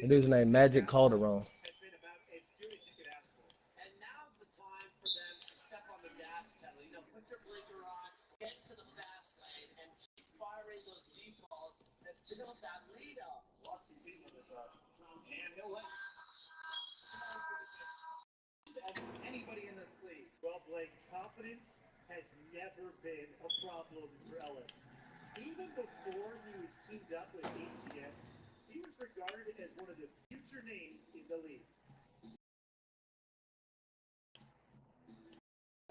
The dude's name Magic Calderon. Anybody in this league. Well, Blake, confidence has never been a problem for Ellis. Even before he was teamed up with ATM, he was regarded as one of the future names in the league.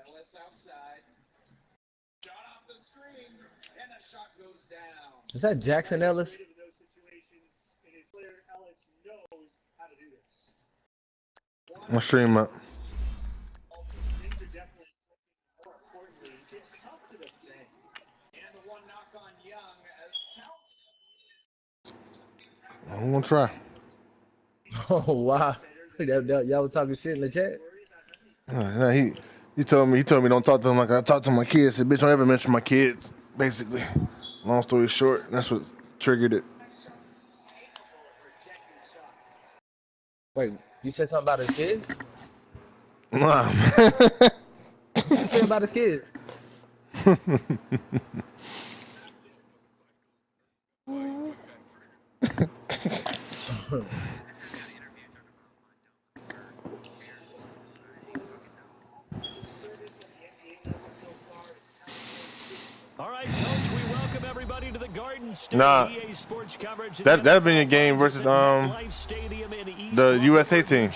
Ellis outside. Shot off the screen, and the shot goes down. Is that Jackson Ellis? In those situations, and his player Ellis knows how to do this. I'll stream up. Things are definitely more importantly, it's tough to defend. And the one knock on Young as count. I'm gonna try. Oh wow. Y'all was talking shit in the chat? Nah, he told me don't talk to him like I talk to my kids. Said, bitch, don't ever mention my kids. Basically, long story short, that's what triggered it. Wait, you said something about his kids? Nah, What you say about his kids? All right, Coach, we welcome everybody to the Garden State EA Sports coverage. That'd been a game versus the USA team.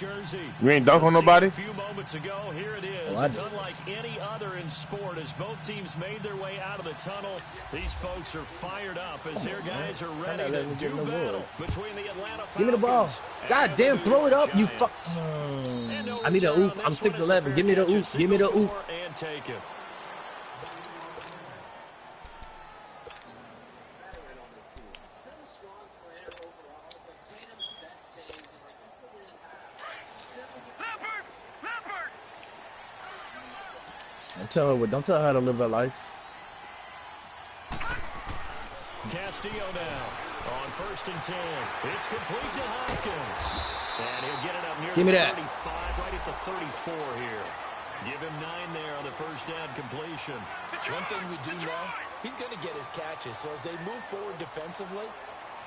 You ain't dunk on nobody? A few moments ago, here it is. It's unlike any other in sport as both teams made their way out of the tunnel. These folks are fired up as their guys are ready to do battle between the Atlanta Falcons. Give me the ball. God damn, throw it up, you fuck. I need a oop. I'm 6'11". Give me the oop. Give me the oop. And take it. Don't tell her how to live her life. Castillo now on 1st and 10. It's complete to Hopkins. And he'll get it up near the 35, right at the 34 here. Give him 9 there on the first down completion. One thing we do know, he's going to get his catches. So as they move forward defensively,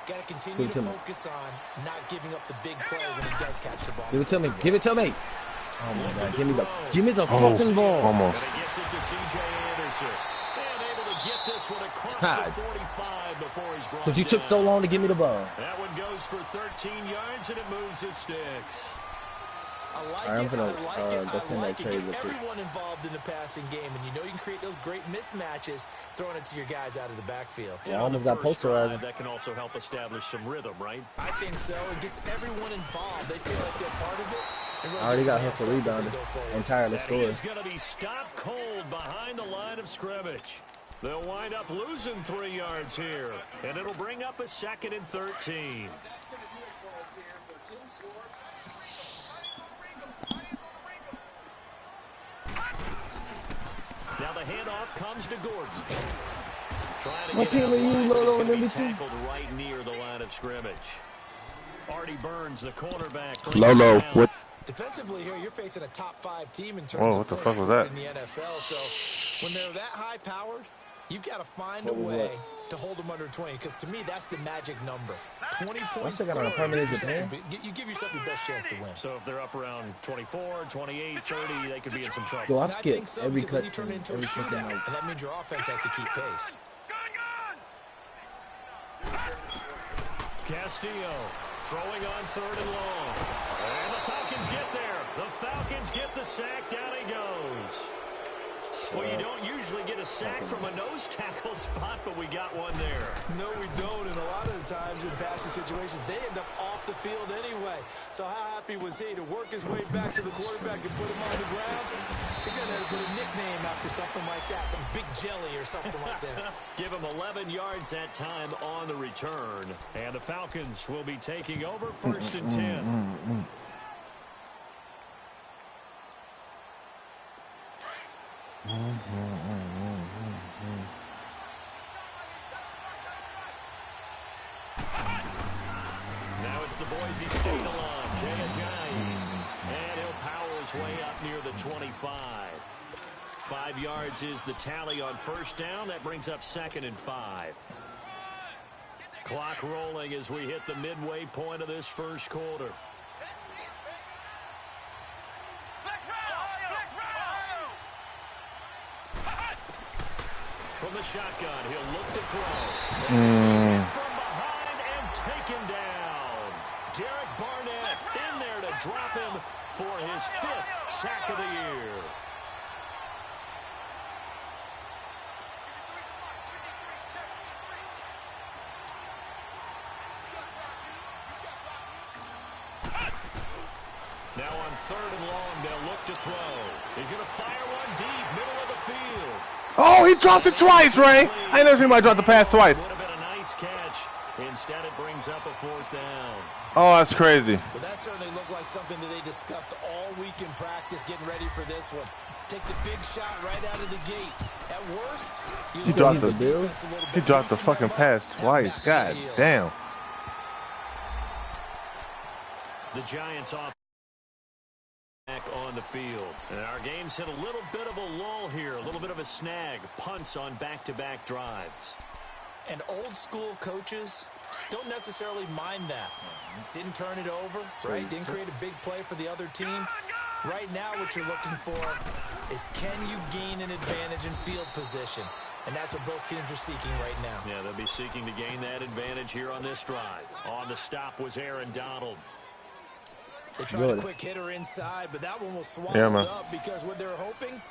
got to continue to focus on not giving up the big play when he does catch the ball. Give it to me. Give it to me. Oh my God! Give me the fucking ball. Almost. And he gets it to C.J. Anderson. And able to get this one across the 45 before he's brought down. Because you took so long to give me the ball. That one goes for 13 yards, and it moves his sticks. I like it. Everyone involved in the passing game, and you know you can create those great mismatches throwing it to your guys out of the backfield. Yeah, I almost got posterized. That can also help establish some rhythm, right? I think so. It gets everyone involved. They feel like they're part of it. I already got hustle rebounded. Entirely scored. He's going to be stopped cold behind the line of scrimmage. They'll wind up losing 3 yards here, and it'll bring up a 2nd and 13. Now the handoff comes to Gordon. Trying to get out wide, he's going to be tackled right near the line of scrimmage. Artie Burns, the cornerback. Lolo, what? Defensively here, you're facing a top 5 team in terms of points in the NFL. So when they're that high powered, you've got to find a way to hold them under 20. Because to me, that's the magic number. 20 points. You give yourself your best chance to win. So if they're up around 24, 28, 30, they could be in some trouble. Yo, I've skipped every cut. And that means your offense has to keep pace. Castillo throwing on 3rd and long. And the Falcons get there. The Falcons get the sack. Down he goes. Well, you don't usually get a sack from a nose tackle spot, but we got one there. No, we don't. And a lot of the times in passing situations, they end up off the field anyway. So how happy was he to work his way back to the quarterback and put him on the ground? He's going to put a nickname after something like that, some Big Jelly or something like that. Give him 11 yards that time on the return. And the Falcons will be taking over 1st and 10. Now It's the Boise State alum, Jay Ajayi. And he'll power his way up near the 25. 5 yards is the tally on first down. That brings up 2nd and 5. Clock rolling as we hit the midway point of this first quarter. From the shotgun, he'll look to throw. From behind and taken down. Derek Barnett in there to drop him for his 5th sack of the year. Now on 3rd and long, they'll look to throw. He's going to fire one deep, middle of the field. Oh, he dropped it twice, Ray. I ain't never seen anybody drop the pass twice. Would have been a nice catch. Instead, it brings up a 4th down. Oh, that's crazy. Well, that certainly looked like something that they discussed all week in practice, getting ready for this one. Take the big shot right out of the gate. At worst, He dropped the fucking pass twice. God damn. The Giants off back on the field. And our game's hit a little bit of a lull here, a little bit of a snag. Punts on back-to-back drives. And old school coaches don't necessarily mind that. Didn't turn it over, right? Didn't create a big play for the other team. Right now what you're looking for is, can you gain an advantage in field position? And that's what both teams are seeking right now. Yeah, they'll be seeking to gain that advantage here on this drive. On the stop was Aaron Donald. They tried a quick hitter inside, but that one will swallow it up because what they're hoping,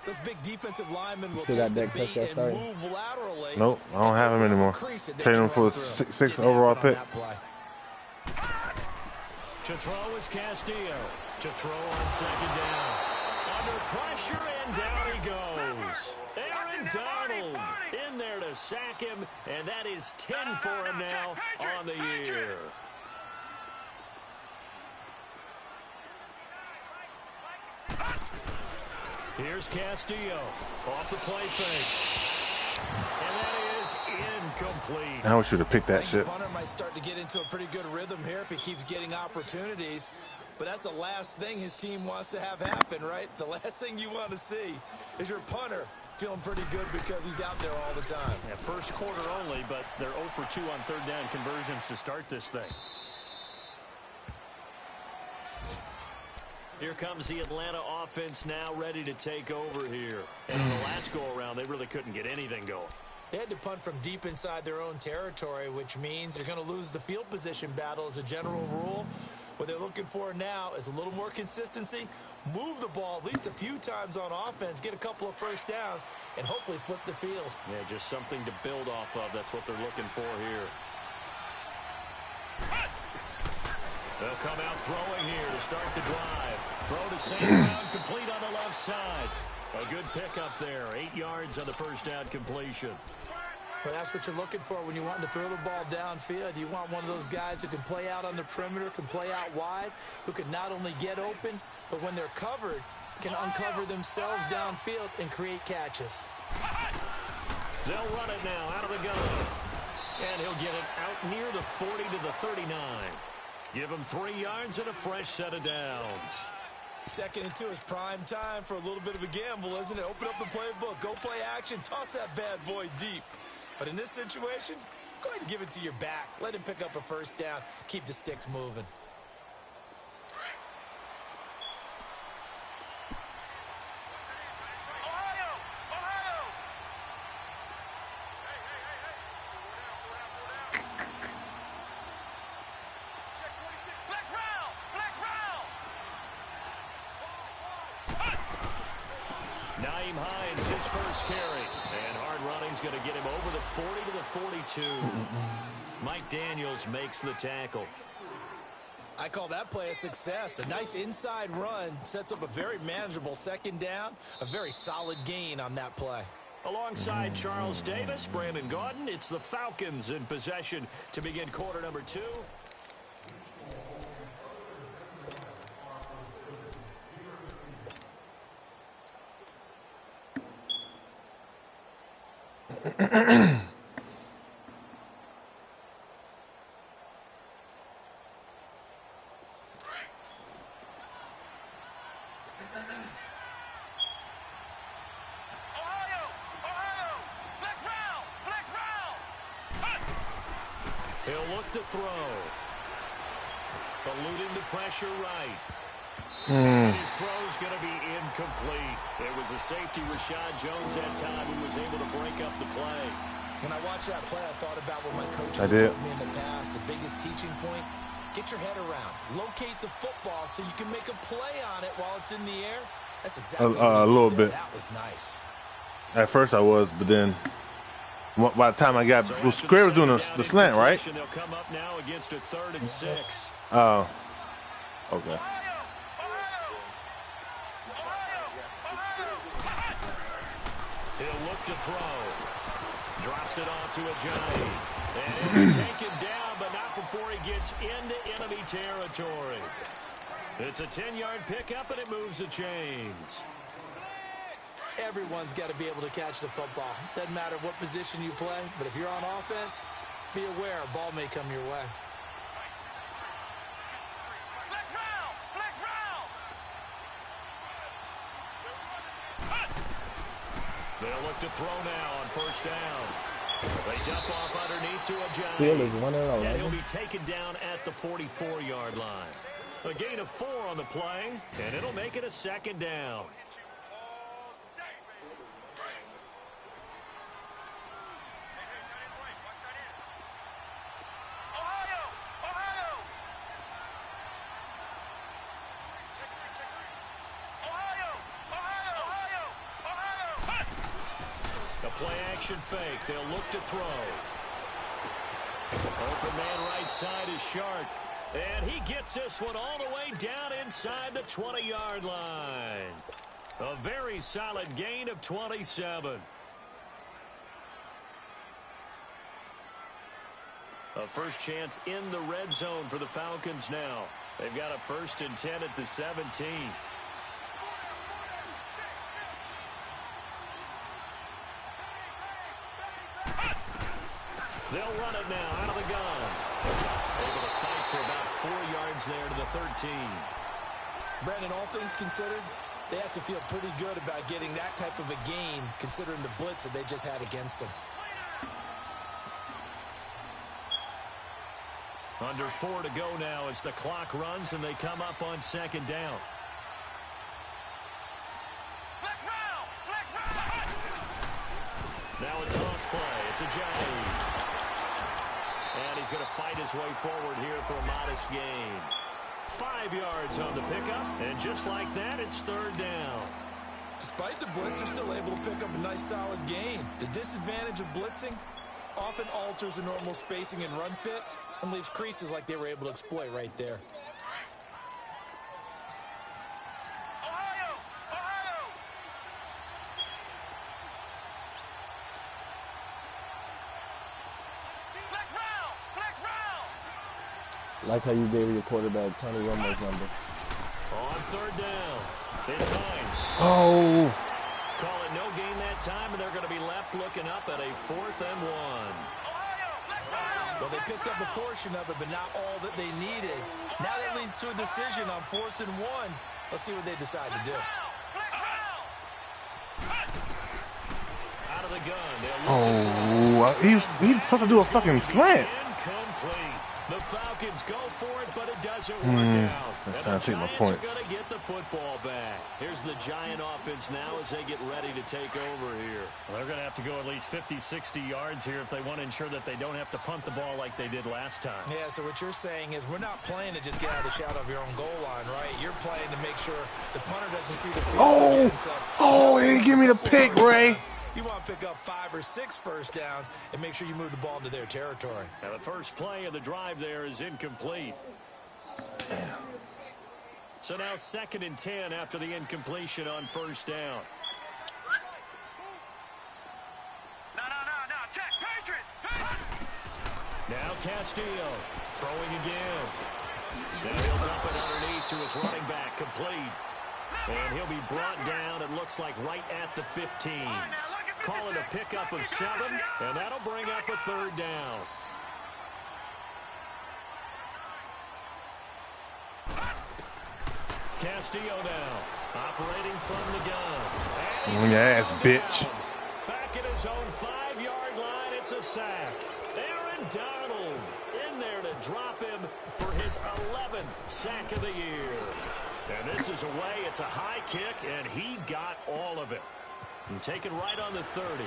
those big defensive linemen will take the beat and move laterally. Nope, I don't have him anymore. Trade him for a 6 overall pick. To throw is Castillo. To throw on 2nd down. Under pressure, and down he goes. Aaron Donald in there to sack him, and that is 10 for him now on the year. Here's Castillo off the play fake. And that is incomplete. Now we should have picked that shit. The punter might start to get into a pretty good rhythm here if he keeps getting opportunities. But that's the last thing his team wants to have happen, right? The last thing you want to see is your punter feeling pretty good because he's out there all the time. Yeah, first quarter only, but they're 0 for 2 on 3rd down conversions to start this thing. Here comes the Atlanta offense now ready to take over here. And on the last go-around, they really couldn't get anything going. They had to punt from deep inside their own territory, which means they're going to lose the field position battle as a general rule. What they're looking for now is a little more consistency, move the ball at least a few times on offense, get a couple of first downs, and hopefully flip the field. Yeah, just something to build off of. That's what they're looking for here. They'll come out throwing here to start the drive. Throw to St. Brown, complete on the left side. A good pickup there. 8 yards on the first down completion. Well, that's what you're looking for when you're wanting to throw the ball downfield. You want one of those guys who can play out on the perimeter, can play out wide, who can not only get open, but when they're covered, can uncover themselves downfield and create catches. They'll run it now out of the gun. And he'll get it out near the 40 to the 39. Give him 3 yards and a fresh set of downs. 2nd and 2 is prime time for a little bit of a gamble, isn't it? Open up the playbook, go play action, toss that bad boy deep. But in this situation, go ahead and give it to your back. Let him pick up a first down. Keep the sticks moving. Naeem Hines, his first carry. And hard running's going to get him over the 40 to the 42. Mike Daniels makes the tackle. I call that play a success. A nice inside run sets up a very manageable 2nd down. A very solid gain on that play. Alongside Charles Davis, Brandon Gaudin, it's the Falcons in possession to begin quarter number 2. He'll look to throw. Eluding the pressure right. And his throw's going to be incomplete. It was a safety, Rashad Jones, that time, who was able to break up the play. When I watched that play, I thought about what my coaches have told me in the past. The biggest teaching point, get your head around. Locate the football so you can make a play on it while it's in the air. That's exactly what a little bit. That was nice. At first I was, but then by the time I got, well, Square was doing the slant, right? They'll come up now against a 3rd and 6. Oh, okay. He'll look to throw. Drops it off to Ajayi. And he'll take him down, but not before he gets into enemy territory. It's a 10-yard pickup, and it moves the chains. Everyone's got to be able to catch the football. Doesn't matter what position you play, but if you're on offense, be aware a ball may come your way. They'll look to throw now on 1st down. They dump off underneath to Ajayi. Field is 1-11. And he'll be taken down at the 44-yard line. A gain of 4 on the play, and it'll make it a 2nd down. Play-action fake. They'll look to throw. Open man right side is Shark. And he gets this one all the way down inside the 20-yard line. A very solid gain of 27. A first chance in the red zone for the Falcons now. They've got a 1st and 10 at the 17. They'll run it now out of the gun. Able to fight for about 4 yards there to the 13. Brandon, all things considered, they have to feel pretty good about getting that type of a gain, considering the blitz that they just had against them. Under 4 to go now as the clock runs and they come up on 2nd down. Now a toss play. It's Ajayi. And he's going to fight his way forward here for a modest gain. 5 yards on the pickup, and just like that, it's 3rd down. Despite the blitz, they're still able to pick up a nice, solid gain. The disadvantage of blitzing often alters the normal spacing and run fits and leaves creases like they were able to exploit right there. Like how you gave your quarterback Tony Romo's number. On 3rd down, it's Hines. Oh. Call it no gain that time, and they're going to be left looking up at a 4th and 1. Well, they picked up a portion of it, but not all that they needed. Now that leads to a decision on 4th and 1. Let's see what they decide to do. Out of the gun. Oh, he's supposed to do a fucking slant. Incomplete. The Falcons go for it, but it doesn't work out. That's time to take my Giants points. are going to get the football back. Here's the Giant offense now as they get ready to take over here. Well, they're going to have to go at least 50, 60 yards here if they want to ensure that they don't have to punt the ball like they did last time. Yeah, so what you're saying is we're not playing to just get out of the shadow of your own goal line, right? You're playing to make sure the punter doesn't see the field. Oh, he didn't give me the pick, Ray. You want to pick up 5 or 6 first downs and make sure you move the ball into their territory. Now the first play of the drive there is incomplete. Damn. So now 2nd and 10 after the incompletion on 1st down. Now Castillo throwing again. Now he'll dump it underneath to his running back, complete. And he'll be brought down, it looks like, right at the 15. Call it a pickup of 7, and that'll bring up a 3rd down. Castillo now, operating from the gun. Yes, bitch. Back at his own 5-yard line, it's a sack. Aaron Donald drop him for his 11th sack of the year. And this is away. It's a high kick, and he got all of it. And taken right on the 30.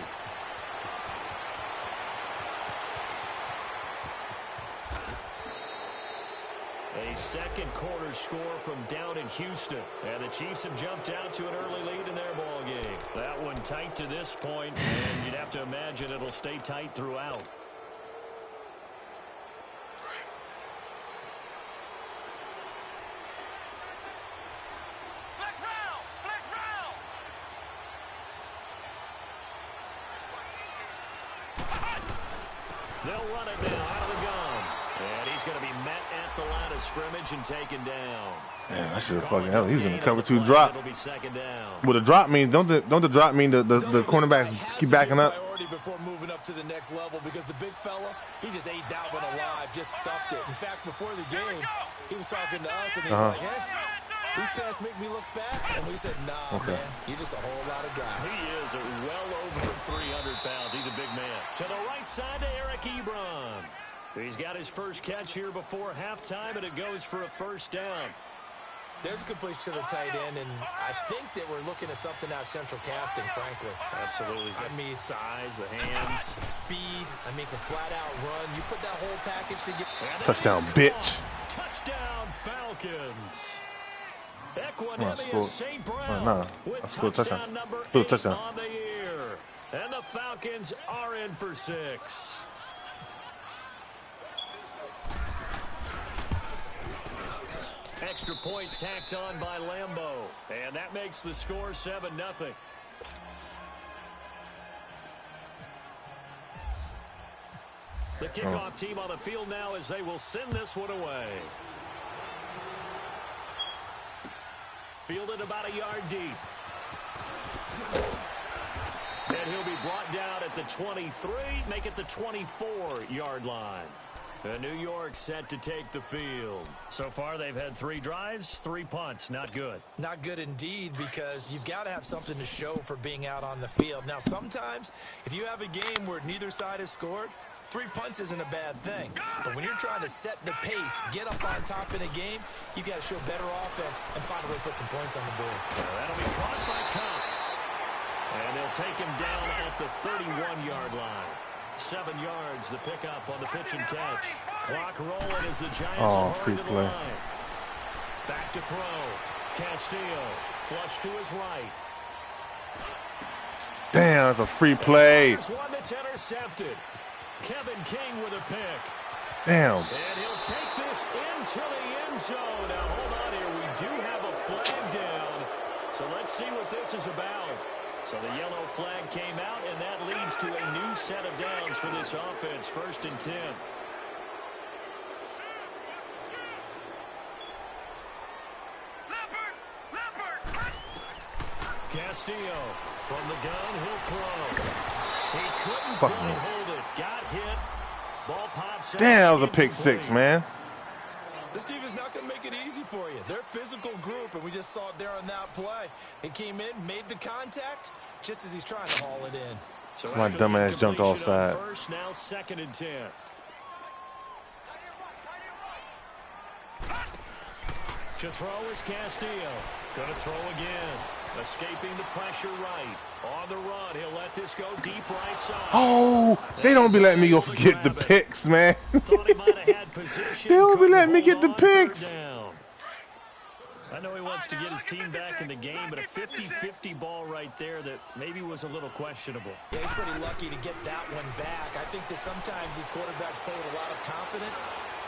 A second quarter score from down in Houston. And the Chiefs have jumped out to an early lead in their ball game. That one tight to this point, and you'd have to imagine it'll stay tight throughout. They'll run it now out of the gun. And he's going to be met at the line of scrimmage and taken down. Man, I should have fucking hell. He was in the cover 2 drop. It'll be second down. Well, the drop means don't the drop mean the cornerbacks keep backing up? Before moving up to the next level, because the big fella, he just ate that one alive, just stuffed it. In fact, before the game, he was talking to us and he's like, hey, these pants make me look fat. And we said, nah, man, you're just a whole lot of guy. He is well over 300 pounds. He's a big man. To the right side to Eric Ebron. He's got his first catch here before halftime, and it goes for a first down. There's a completion to the tight end, and I think that we're looking at something out of central casting, frankly. Absolutely. I mean, size, the hands. Speed. I mean, can flat out run. You put that whole package together. Touchdown, bitch. Touchdown, Falcons. Equanimous St. Brown with touchdown number 8 on the year. And the Falcons are in for 6. Extra point tacked on by Lambeau. And that makes the score 7-0. The kickoff team on the field now as they will send this one away. Fielded about a yard deep. And he'll be brought down at the 23, make it the 24-yard line. And New York set to take the field. So far, they've had 3 drives, 3 punts. Not good. Not good indeed, because you've got to have something to show for being out on the field. Now, sometimes, if you have a game where neither side has scored, 3 punts isn't a bad thing. But when you're trying to set the pace, get up on top in a game, you've got to show better offense and find a way to put some points on the board. That'll be caught by Cup. And they'll take him down at the 31-yard line. 7 yards, the pickup on the pitch and catch. Clock rolling as the Giants are hard to the line. Back to throw. Castillo, flush to his right. Damn, that's a free play. There's one that's intercepted. Kevin King with a pick. Damn. And he'll take this into the end zone. Now, hold on here. We do have a flag down. So let's see what this is about. So the yellow flag came out, and that leads to a new set of downs for this offense. 1st and 10. Castillo from the gun, he'll throw. He couldn't quite hold it. Got hit. Ball pops out. Damn, that was a pick 6, man. This team is not going to make it easy for you. They're a physical group, and we just saw it there on that play. He came in, made the contact, just as he's trying to haul it in. So my dumbass jumped offside. First, now 2nd and 10. To throw is Castillo. Going to throw again. Escaping the pressure right. On the run, he'll let this go deep right side. Oh, they don't be letting me go get the picks, man. Thought he might have had position. They don't be letting me get the picks. I know he wants to get his team back in the game, but a 50-50 ball right there that maybe was a little questionable. Yeah, he's pretty lucky to get that one back. I think that sometimes these quarterbacks play with a lot of confidence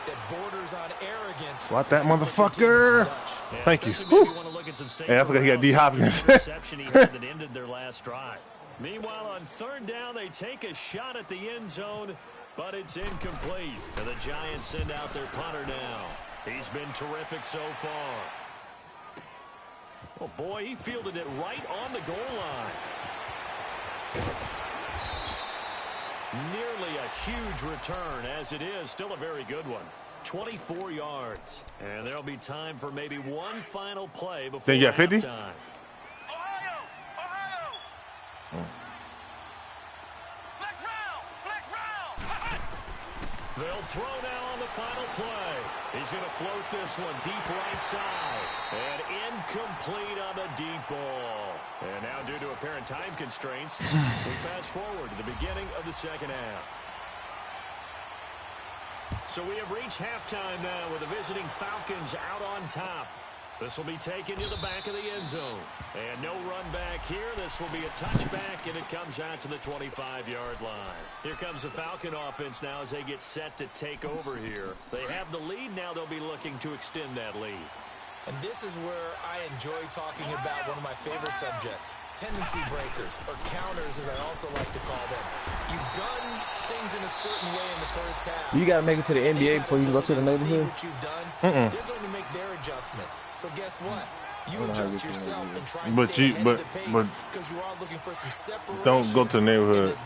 that borders on arrogance. What that motherfucker? Yeah, thank you. Hey, I forgot he got D Hopkins. Reception he had that ended their last drive. Meanwhile, on 3rd down, they take a shot at the end zone, but it's incomplete. And the Giants send out their punter now. He's been terrific so far. Oh, boy, he fielded it right on the goal line. Nearly a huge return, as it is. Still a very good one. 24 yards. And there'll be time for maybe one final play before you got 50? halftime. They'll throw now on the final play. He's going to float this one deep right side. And incomplete on the deep ball. And now due to apparent time constraints, we fast forward to the beginning of the second half. So we have reached halftime now with the visiting Falcons out on top. This will be taken to the back of the end zone. And no run back here. This will be a touchback, and it comes out to the 25-yard line. Here comes the Falcon offense now as they get set to take over here. They have the lead. Now they'll be looking to extend that lead. And this is where I enjoy talking about one of my favorite subjects, tendency breakers, or counters as I also like to call them. You've done things in a certain way in the first half. You gotta make it to the NBA before you can go to the neighborhood. What you've done, they're going to make their adjustments. So guess what? You adjust yourself and try and stay ahead of the pace because you are looking for some separation. Don't go to the neighborhood.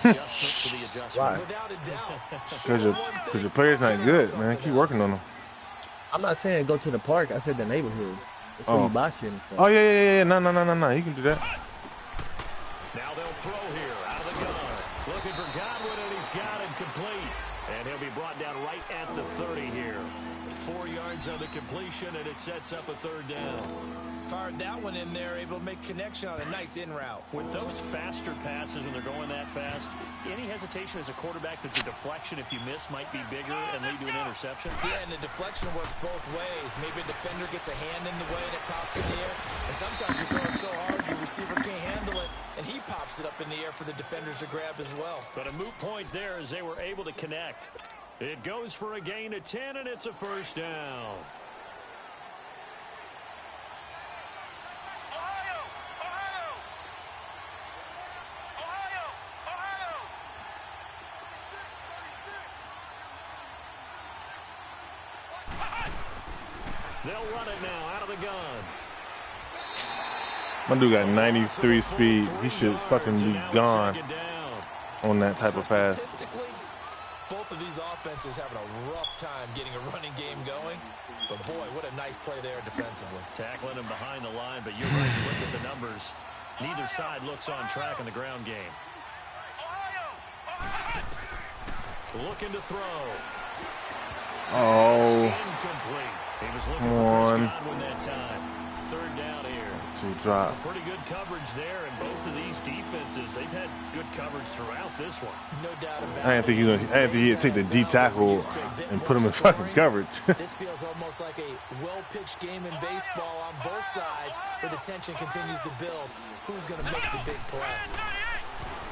Adjustment to the adjustment. Why? Without a doubt. Because your player's not good, man. Keep working on them. I'm not saying go to the park. I said the neighborhood. That's where you buy shit and stuff. Oh, yeah. No. You can do that. Now they'll throw here out of the gun. Looking for Godwin, and he's got it complete. And he'll be brought down right at the 30 here. 4 yards on the completion, and it sets up a third down. Fired that one in there, able to make connection on a nice in route. With those faster passes and they're going that fast, any hesitation as a quarterback that the deflection, if you miss, might be bigger and lead to an interception? Yeah, and the deflection works both ways. Maybe a defender gets a hand in the way and it pops in the air. And sometimes you throw it so hard your receiver can't handle it, and he pops it up in the air for the defenders to grab as well. But a moot point there as they were able to connect. It goes for a gain of 10, and it's a first down. They'll run it now out of the gun. My dude got 93 speed. He should fucking be gone on that type of pass. Statistically, both of these offenses having a rough time getting a running game going. But boy, what a nice play there defensively. Tackling him behind the line, but you're right. Look at the numbers. Neither side looks on track in the ground game. Looking to throw. Oh. Incomplete. He was looking for Chris Godwin that time. Third down here. To drop. Pretty good coverage there, and both of these defenses, they've had good coverage throughout this one. No doubt about it. I didn't think he'd take the D tackle and put him in fucking coverage. This feels almost like a well-pitched game in baseball on both sides, where the tension continues to build. Who's going to make the big play?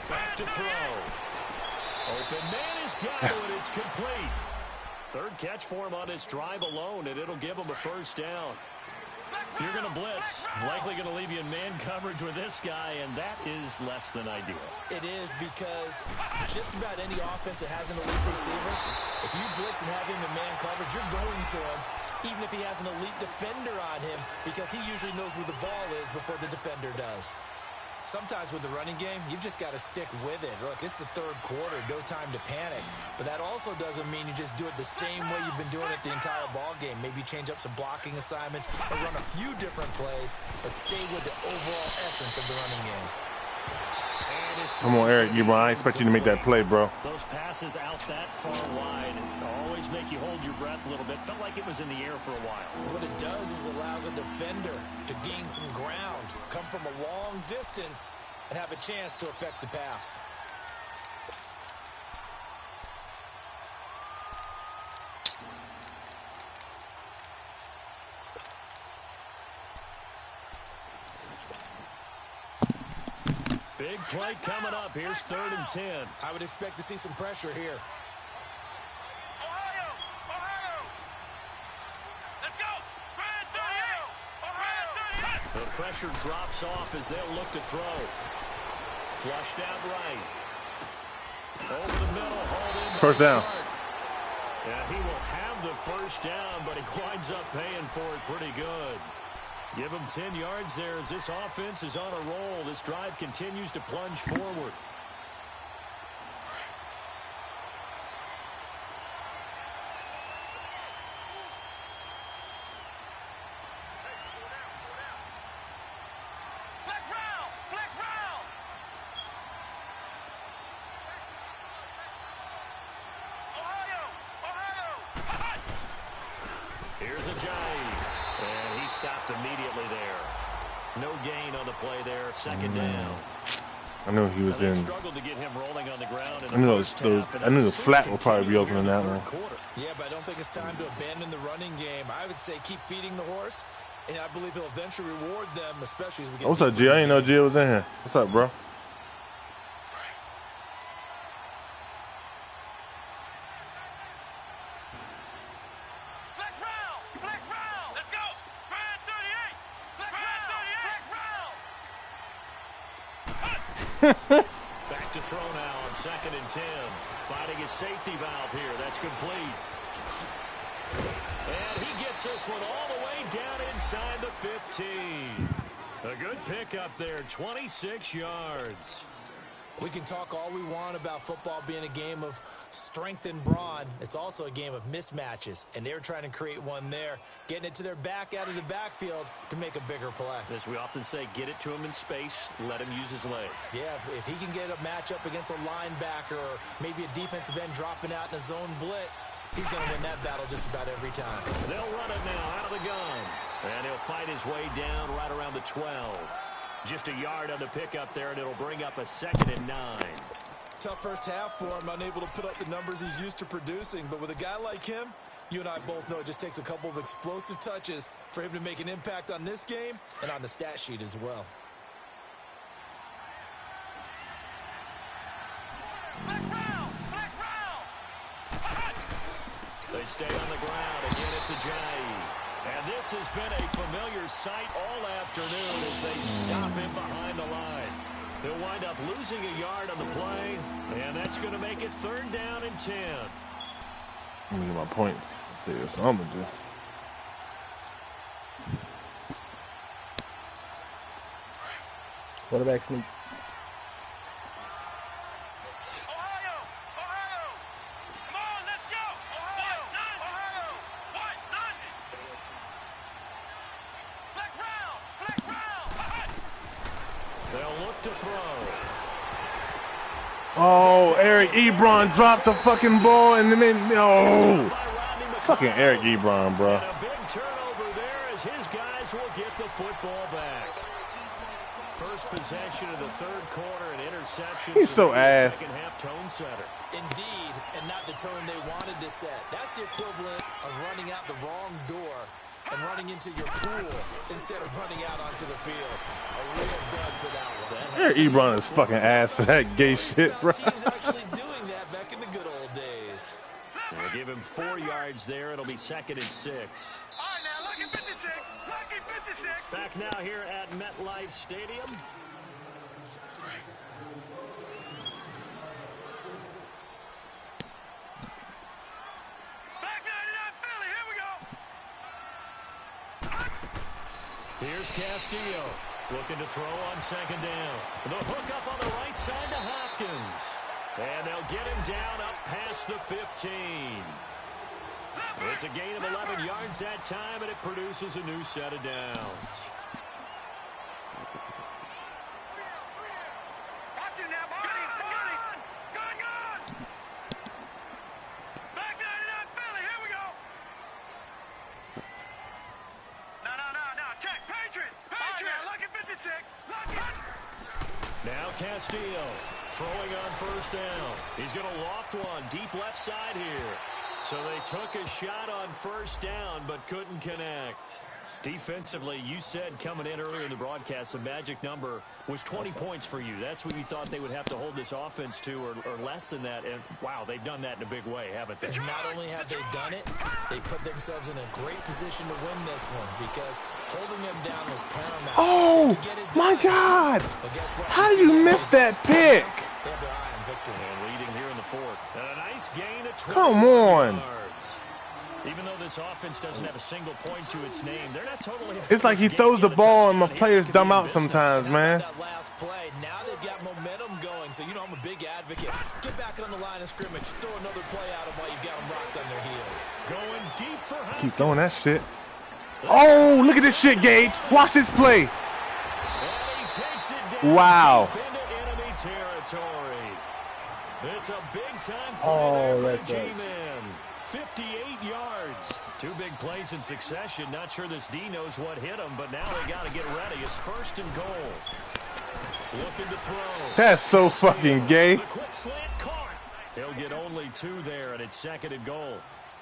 Back to throw. Open man is Godwin. It's complete. Third catch for him on this drive alone, and it'll give him a first down. If you're going to blitz, likely going to leave you in man coverage with this guy, and that is less than ideal. It is, because just about any offense that has an elite receiver, if you blitz and have him in man coverage, you're going to him, even if he has an elite defender on him, because he usually knows where the ball is before the defender does. Sometimes with the running game, you've just got to stick with it. Look, it's the third quarter, no time to panic. But that also doesn't mean you just do it the same way you've been doing it the entire ball game. Maybe change up some blocking assignments or run a few different plays, but stay with the overall essence of the running game. Come on, Eric. I expect you to make that play, bro. Those passes out that far wide always make you hold your breath a little bit. Felt like it was in the air for a while. What it does is allows a defender to gain some ground, come from a long distance, and have a chance to affect the pass. Big play coming up. Here's 3rd and 10. I would expect to see some pressure here. The pressure drops off as they'll look to throw. Flushed out right. Over the middle. Hauled in. First down. Yeah, he will have the first down, but he winds up paying for it pretty good. Give him 10 yards there as this offense is on a roll. This drive continues to plunge forward. Here's Ajayi. And he stopped immediately there. No gain on the play there. Second down. I knew he was in. Struggled to get him rolling on the ground. I knew the flat will probably be open in that one. Yeah, but I don't think it's time to abandon the running game. I would say keep feeding the horse, and I believe he'll eventually reward them, especially as we get. What's up, G? I didn't know G was in here. What's up, bro? Back to throw now on 2nd and 10. Finding his safety valve here. That's complete. And he gets this one all the way down inside the 15. A good pickup there, 26 yards. We can talk all we want about football being a game of strength and brawn. It's also a game of mismatches, and they're trying to create one there, getting it to their back out of the backfield to make a bigger play. As we often say, get it to him in space, let him use his leg. Yeah, if he can get a matchup against a linebacker or maybe a defensive end dropping out in a zone blitz, he's going to win that battle just about every time. They'll run it now out of the gun, and he'll fight his way down right around the 12. Just a yard on the pickup there, and it'll bring up a 2nd and 9. Tough first half for him, unable to put up the numbers he's used to producing. But with a guy like him, you and I both know it just takes a couple of explosive touches for him to make an impact on this game and on the stat sheet as well. They stay on the ground. Again, it's Ajayi. And this has been a familiar sight all afternoon as they stop him behind the line. They'll wind up losing a yard on the play, and that's going to make it 3rd down and 10. Let me get my points. I'll tell you what I'm going to do. Quarterback sneak. Oh, Eric Ebron dropped the fucking ball in the mid. Oh, fucking Eric Ebron, bro. And a big turnover there as his guys will get the football back. First possession of the 3rd quarter, and interception. He's so ass. Second half tone setter. Indeed, and not the tone they wanted to set. That's the equivalent of running out the wrong door and running into your pool instead of running out onto the field. A real dud for that one. Eric Ebron is fucking ass for that gay shit, bro. Teams actually doing that back in the good old days. We'll give him 4 yards there. It'll be 2nd and 6. All right, now, lucky 56. Lucky 56. Back now here at MetLife Stadium. Back 99 Philly. Here we go. Here's Castillo looking to throw on 2nd down. The hook up on the right side to Hopkins. And they'll get him down up past the 15. It's a gain of 11 yards that time, and it produces a new set of downs. Watch it now, buddy. Gone. Back 99 Philly. Here we go. No. Check. Patriot. All right, now, lucky 56. Lucky. Now Castillo throwing on 1st down. He's going to loft one deep left side here. So they took a shot on 1st down, but couldn't connect. Defensively, you said coming in earlier in the broadcast, the magic number was 20 points for you. That's what you thought they would have to hold this offense to, or less than that. And, wow, they've done that in a big way, haven't they? And not only have they done it, they put themselves in a great position to win this one because holding them down was paramount. Oh, my God. How did you miss that pick? They have their eye on victory. And leading here in the 4th. And a nice gain of 20 Come on. yards. Even though this offense doesn't have a single point to its name, they're not totally. It's like he throws the ball and my players dumb out sometimes, man. That last play, now they've got momentum going. So, I'm a big advocate. Get back on the line of scrimmage. Throw another play at them while you've got them rocked on their heels. Going deep for Hopkins. Keep throwing that shit. Oh, look at this shit, Gage. Watch this play. And he takes it down Wow. deep into enemy territory. It's a big-time play Oh, there that's for G-Man. 58 yards to Two big plays in succession. Not sure this D knows what hit him, but now they got to get ready. It's 1st and goal. Looking to throw. That's so fucking gay. The quick slant caught. He'll get only 2 there, and it's 2nd and goal.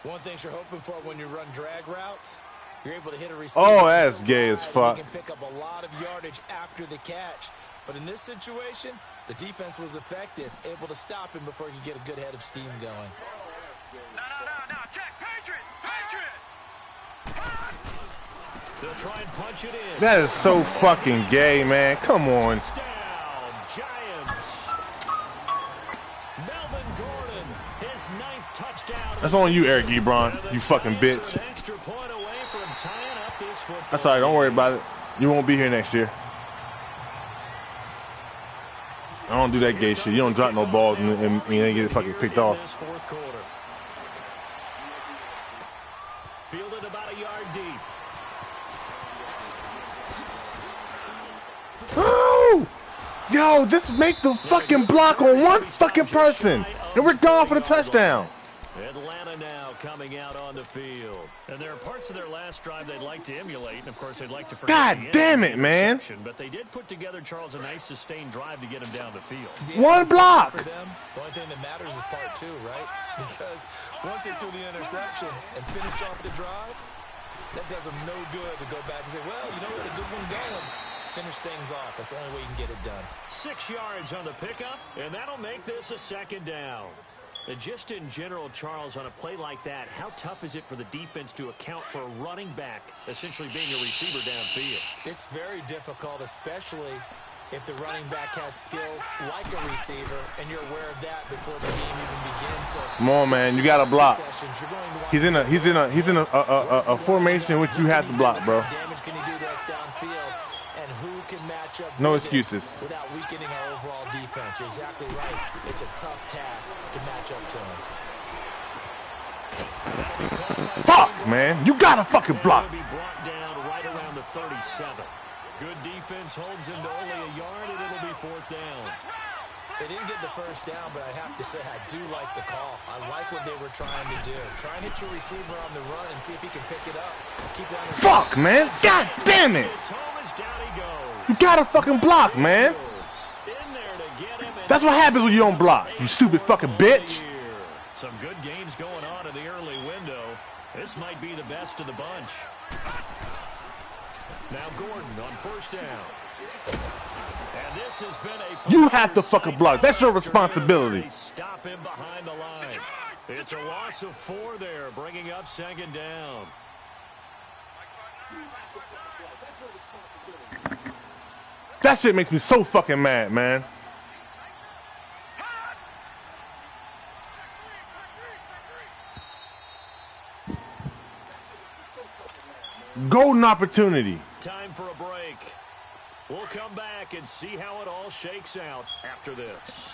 One thing you're hoping for when you run drag routes, you're able to hit a receiver. Oh, that's gay as fuck. You can pick up a lot of yardage after the catch. But in this situation, the defense was effective, able to stop him before he could get a good head of steam going. No. Check. Patriot. They'll try and punch it in. That is so fucking gay, man. Come on. Touchdown, Giants. Melvin Gordon, his 9th touchdown. That's on you, Eric Ebron, you fucking bitch. An extra point away from tying up this football. That's all right. Don't worry about it. You won't be here next year. I don't do that gay shit. You don't drop no balls and you ain't get fucking picked off. Fielded about a yard deep. Oh! Yo, just make the fucking block on one fucking person. And we're gone for the touchdown. Atlanta now coming out on the field. And there are parts of their last drive they'd like to emulate. And, of course, they'd like to forget. God damn it, man. But they did put together, Charles, a nice sustained drive to get him down the field. One block. For them, the only thing that matters is part 2, right? Because once they threw the interception and finished off the drive, that does them no good to go back and say, well, you know what, a good one going. Finish things off. That's the only way you can get it done. 6 yards on the pickup, and that'll make this a 2nd down. And just in general, Charles, on a play like that, how tough is it for the defense to account for a running back essentially being a receiver downfield? It's very difficult, especially if the running back has skills like a receiver, and you're aware of that before the game even begins. So come on, man, you got to block. He's in a formation in which you have to block, bro. Damage can he do to us downfield, and who can match up? No excuses. Without weakening our overall defense. You're exactly right. It's a tough task to match up to him. Fuck, man, you got to fucking block. Be brought down right around the 37. Good defense holds him to only a yard, and it'll be 4th down. They didn't get the 1st down, but I have to say I do like the call. I like what they were trying to do. Try and hit your receiver on the run and see if he can pick it up. Keep it on his fuck, man. God damn it. You gotta fucking block, man. That's what happens when you don't block, you stupid fucking bitch. Some good games going on in the early window. This might be the best of the bunch. Now Gordon on 1st down. And this has been a you have to fucking block. That's your responsibility. Stop him behind the line. It's a loss of 4 there, bringing up 2nd down. That shit makes me so fucking mad, man. Golden opportunity. Time for a break. We'll come back and see how it all shakes out after this.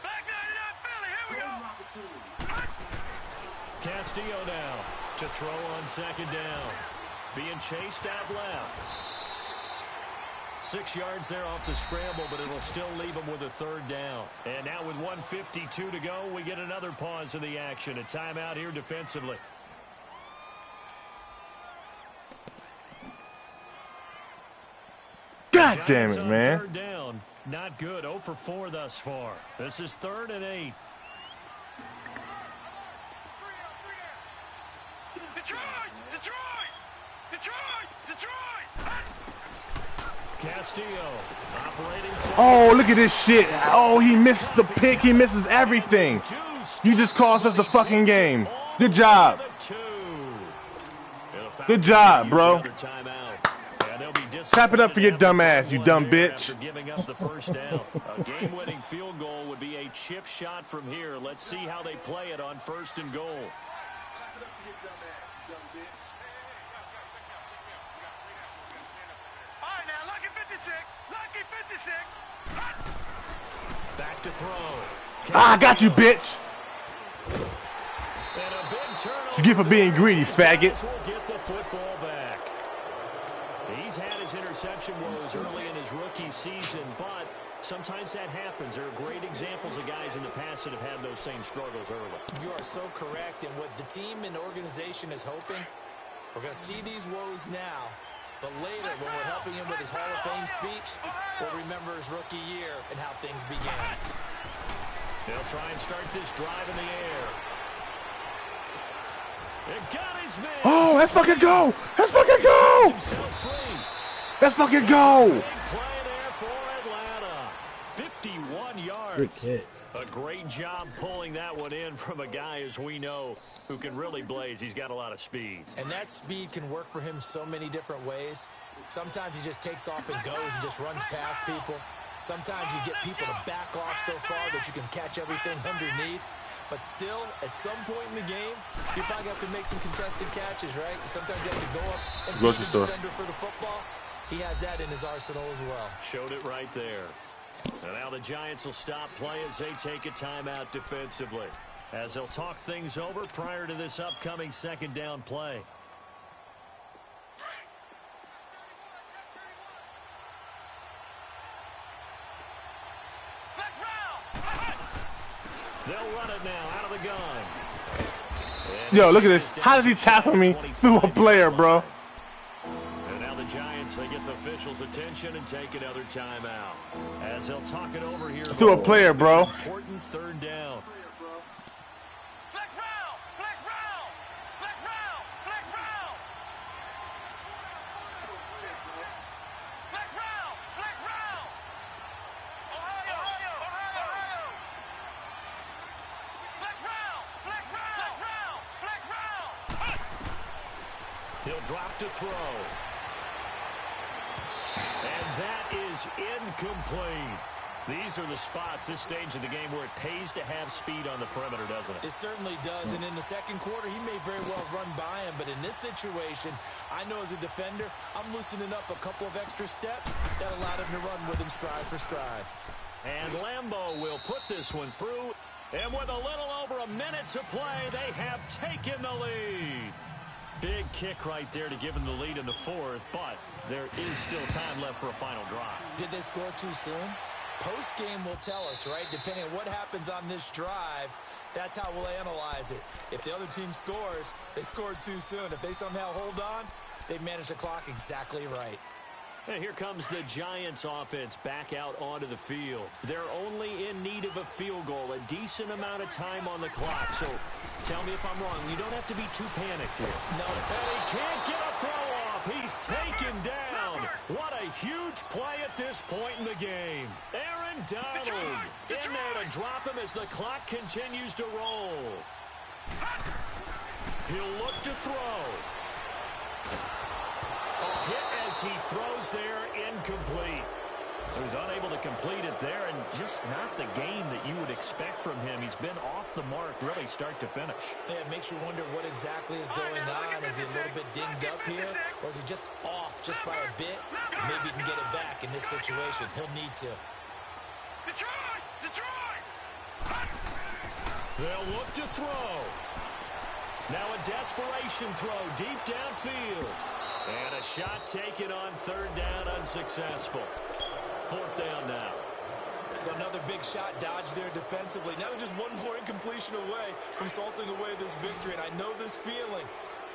Back 99 Philly. Here we go. Castillo now to throw on 2nd down. Being chased out left. 6 yards there off the scramble, but it'll still leave him with a 3rd down. And now with 1:52 to go, we get another pause in the action. A timeout here defensively. God damn it, man. 3rd down. Not good. 0 for 4 thus far. This is 3rd and 8. Detroit! Castillo operating. Oh, look at this shit. Oh, he missed the pick. He misses everything. You just cost us the fucking game. Good job. Good job, bro. Clap it up for your dumb ass, you dumb bitch. Giving up the 1st down. A game-winning field goal would be a chip shot from here. Let's see how they play it on 1st and goal. Back to throw. Ah, I got you, bitch. You get for being greedy, faggot. Will get the football back. He's had his interception woes early in his rookie season, but Sometimes that happens. There are great examples of guys in the past that have had those same struggles early. You are so correct. And what the team and organization is hoping, we're going to see these woes now. But later, when we're helping him with his Hall of Fame speech, we'll remember his rookie year and how things began. They'll try and start this drive in the air. It got his man. Oh, let's fucking go! Let's fucking go! Let's fucking go! Big play there for Atlanta. 51 yards. Good kid. A great job pulling that one in from a guy, as we know, who can really blaze. He's got a lot of speed. And that speed can work for him so many different ways. Sometimes he just takes off and goes and just runs past people. Sometimes you get people to back off so far that you can catch everything underneath. But still, at some point in the game, you probably have to make some contested catches, right? Sometimes you have to go up and be the defender for the football. He has that in his arsenal as well. Showed it right there. And now the Giants will stop play as they take a timeout defensively, as they'll talk things over prior to this upcoming second down play. They'll run it now out of the gun. Yo, look at this. How does he tackle me through a player, bro? And now the Giants, they get the officials' attention and take another timeout, as they'll talk it over here. Through a player, bro. Important third down. He'll drop to throw. And that is incomplete. These are the spots, this stage of the game, where it pays to have speed on the perimeter, doesn't it? It certainly does. And in the second quarter, he may very well run by him. But in this situation, I know as a defender, I'm loosening up a couple of extra steps that allowed him to run with him stride for stride. And Lambeau will put this one through. And with a little over a minute to play, they have taken the lead. Big kick right there to give them the lead in the fourth, but there is still time left for a final drive. Did they score too soon? Post-game will tell us, right? Depending on what happens on this drive, that's how we'll analyze it. If the other team scores, they scored too soon. If they somehow hold on, they managed the clock exactly right. And here comes the Giants offense back out onto the field. They're only in need of a field goal, a decent amount of time on the clock. So tell me if I'm wrong. You don't have to be too panicked here. No. And he can't get a throw off. He's taken down. What a huge play at this point in the game. Aaron Donald in there to drop him as the clock continues to roll. He'll look to throw. A hit as he throws there, incomplete. He was unable to complete it there, and just not the game that you would expect from him. He's been off the mark really start to finish. Yeah, it makes you wonder what exactly is going on. Is he a little bit dinged up here, or is he just off just by a bit? Maybe he can get it back in this situation. He'll need to. Detroit! They'll look to throw. Now a desperation throw deep downfield. And a shot taken on third down, unsuccessful. Fourth down now. So another big shot dodged there defensively. Now they're just one more incompletion away from salting away this victory. And I know this feeling.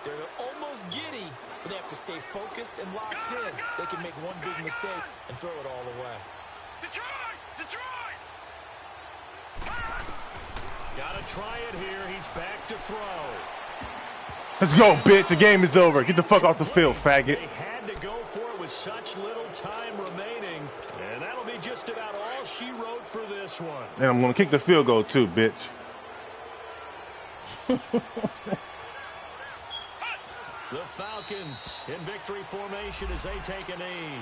They're almost giddy, but they have to stay focused and locked in. They can make one big mistake and throw it all away. Detroit! Gotta try it here. He's back to throw. Let's go, bitch. The game is over. Get the fuck off the field, faggot. They had to go for it with such little time remaining. And that'll be just about all she wrote for this one. And I'm going to kick the field goal too, bitch. The Falcons in victory formation as they take a knee.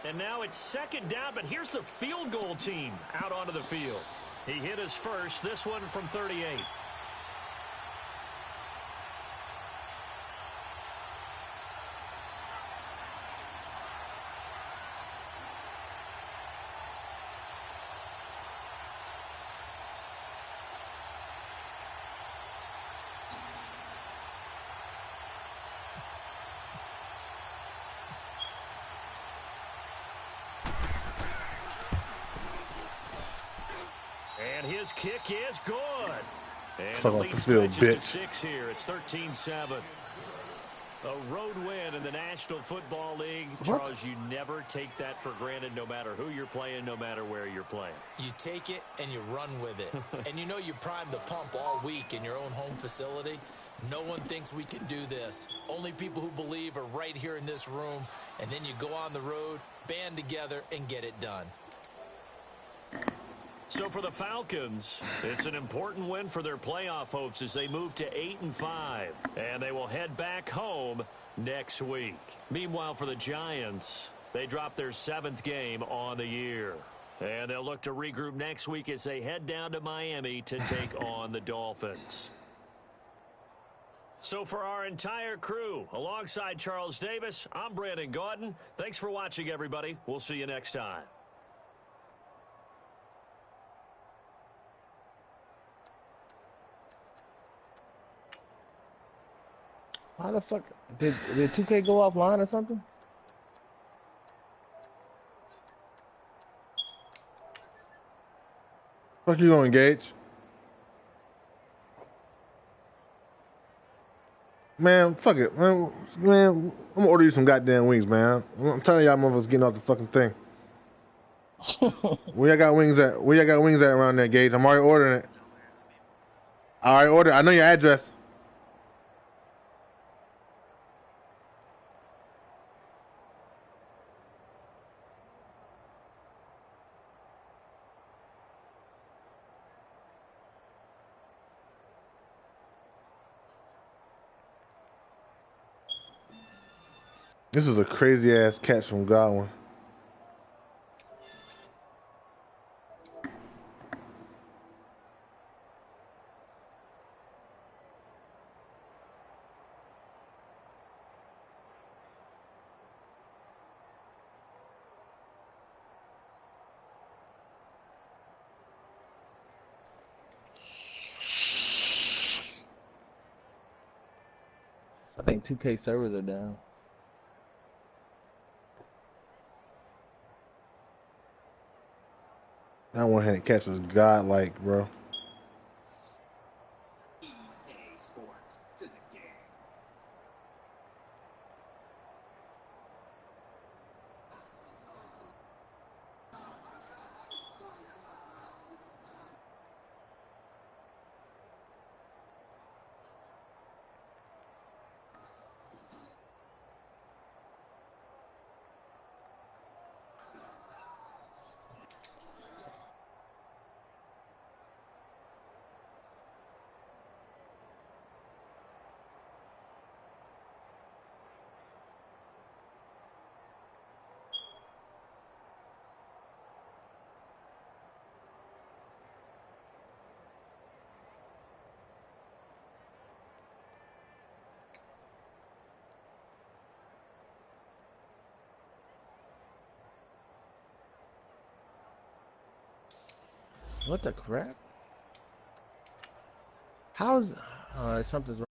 And now it's second down, but here's the field goal team out onto the field. He hit his first, this one from 38. And his kick is good. And Fuck the off lead the field, stretches to bitch. 6 here. It's 13-7. A road win in the National Football League. What? Charles, you never take that for granted no matter who you're playing, no matter where you're playing. You take it and you run with it. And you know you primed the pump all week in your own home facility. No one thinks we can do this. Only people who believe are right here in this room. And then you go on the road, band together, and get it done. So for the Falcons, it's an important win for their playoff hopes as they move to 8-5. And they will head back home next week. Meanwhile, for the Giants, they drop their 7th game on the year. And they'll look to regroup next week as they head down to Miami to take on the Dolphins. So for our entire crew, alongside Charles Davis, I'm Brandon Gaudin. Thanks for watching, everybody. We'll see you next time. How the fuck did 2K go offline or something? Fuck you going, Gage? Man, fuck it, man. I'm gonna order you some goddamn wings, man. I'm telling y'all, motherfuckers getting off the fucking thing. Where y'all got wings at? Where y'all got wings at around there, Gage? I'm already ordering it. I already ordered. I know your address. This was a crazy ass catch from Godwin. I think 2K servers are down. That one-handed catch was godlike, bro. Sports to the game. What the crap? How's something's wrong?